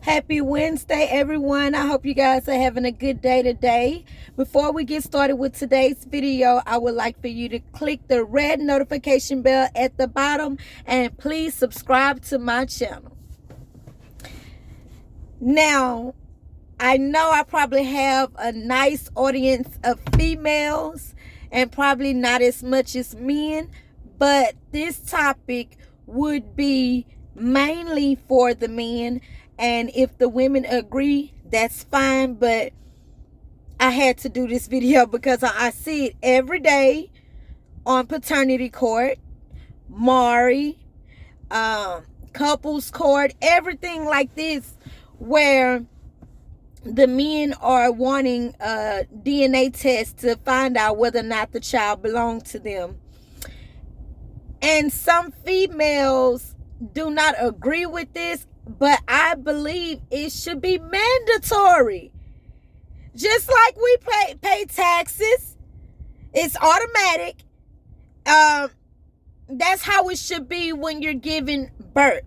Happy Wednesday, everyone. I hope you guys are having a good day today. Before we get started with today's video, I would like for you to click the red notification bell at the bottom and please subscribe to my channel. Now, I know I probably have a nice audience of females and probably not as much as men, but this topic would be mainly for the men. And if the women agree, that's fine. But I had to do this video because I see it every day on paternity court, Maury, couples court, everything like this, where the men are wanting a DNA test to find out whether or not the child belonged to them. And some females do not agree with this, but I believe it should be mandatory. Just like we pay taxes, it's automatic. That's how it should be when you're giving birth.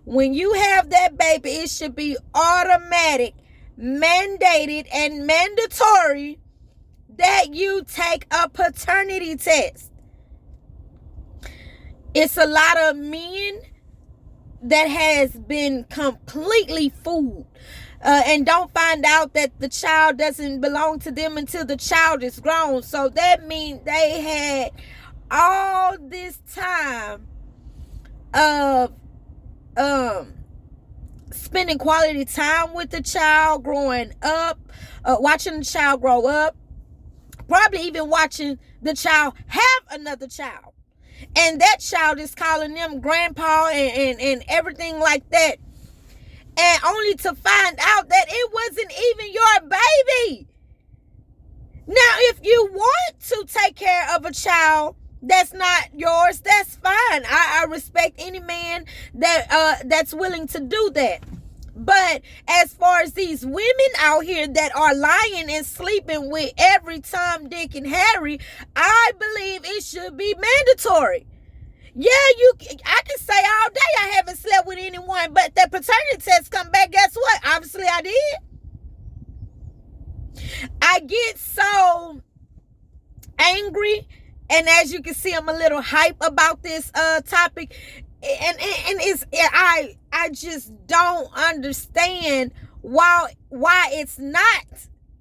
When you have that baby, it should be automatic, mandated, and mandatory that you take a paternity test. It's a lot of men that has been completely fooled and don't find out that the child doesn't belong to them until the child is grown. So that means they had all this time of spending quality time with the child, growing up, watching the child grow up, probably even watching the child have another child. And that child is calling them grandpa and everything like that. And only to find out that it wasn't even your baby. Now, if you want to take care of a child that's not yours, that's fine. I respect any man that's willing to do that. But as far as these women out here that are lying and sleeping with every Tom, Dick, and Harry, I believe it should be mandatory. Yeah, I can say all day I haven't slept with anyone, but that paternity test come back, guess what? Obviously I did. I get so angry, and as you can see, I'm a little hype about this topic. And I just don't understand why it's not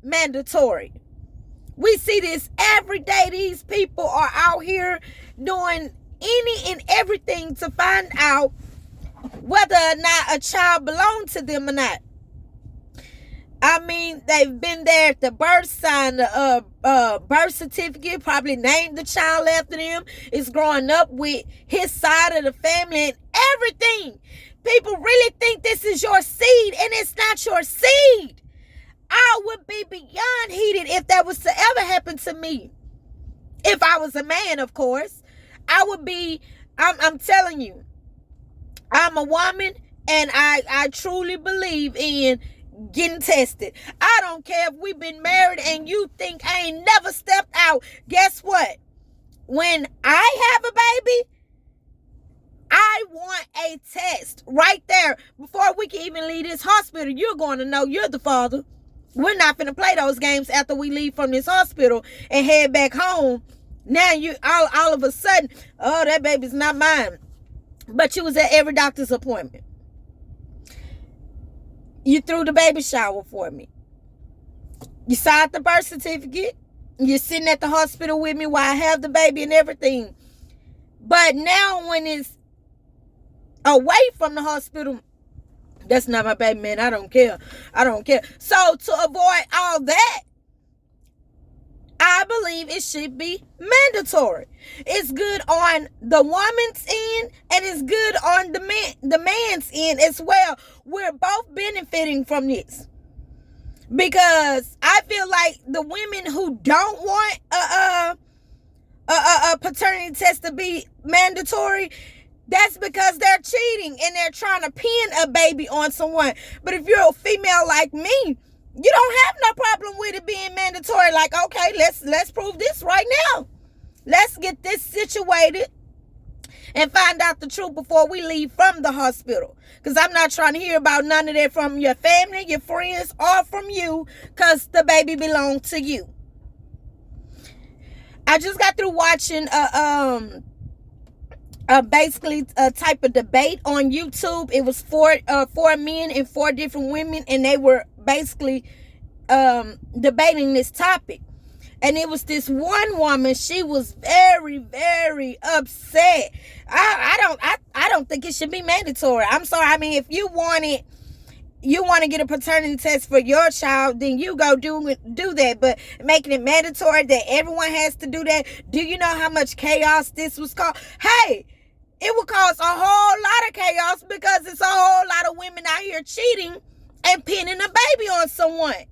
mandatory. We see this every day. These people are out here doing any and everything to find out whether or not a child belongs to them or not. I mean, they've been there at the birth sign, the birth certificate, probably named the child after them. It's growing up with his side of the family and everything. People really think this is your seed, and it's not your seed. I would be beyond heated if that was to ever happen to me. If I was a man, of course. I would be, I'm telling you, I'm a woman, and I truly believe in getting tested. I don't care if we've been married and you think I ain't never stepped out. Guess what? When I have a baby, I want a test right there before we can even leave this hospital. You're going to know you're the father. We're not going to play those games after we leave from this hospital and head back home. Now you all of a sudden, oh, that baby's not mine. But you was at every doctor's appointment. You threw the baby shower for me. You signed the birth certificate. You're sitting at the hospital with me while I have the baby and everything. But now when it's away from the hospital, that's not my baby, man. I don't care. So to avoid all that, I believe it should be mandatory. It's good on the woman's end, and it's good on the man's end as well. We're both benefiting from this, because I feel like the women who don't want a paternity test to be mandatory, that's because they're cheating and they're trying to pin a baby on someone. But if you're a female like me, you don't have no problem with it being mandatory. Like, okay, let's prove this right now. Let's get this situated. and find out the truth before we leave from the hospital. Because I'm not trying to hear about none of that from your family, your friends, or from you, because the baby belonged to you. I just got through watching basically a type of debate on YouTube. It was four men and four different women, and they were basically debating this topic. And it was this one woman. She was very, very upset. I don't think it should be mandatory. I'm sorry. I mean, if you want to get a paternity test for your child, then you go do that. But making it mandatory that everyone has to do that, do you know how much chaos this was caused? Hey, it would cause a whole lot of chaos because it's a whole lot of women out here cheating and pinning a baby on someone.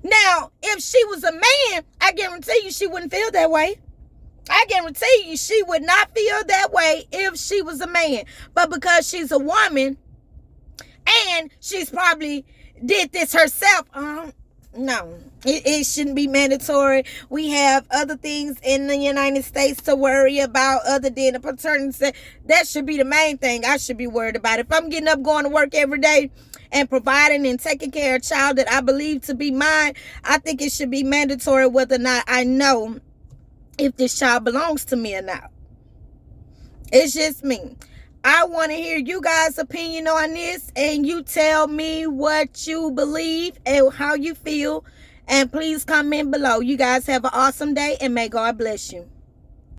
Now, if she was a man, I guarantee you she wouldn't feel that way. I guarantee you she would not feel that way if she was a man. But because she's a woman, and she's probably did this herself, no, it shouldn't be mandatory. We have other things in the United States to worry about other than the paternity test. That should be the main thing I should be worried about. If I'm getting up, going to work every day, and providing and taking care of a child that I believe to be mine, I think it should be mandatory whether or not I know if this child belongs to me or not. It's just me. I want to hear you guys' opinion on this, and you tell me what you believe and how you feel. And please comment below. You guys have an awesome day, and may God bless you.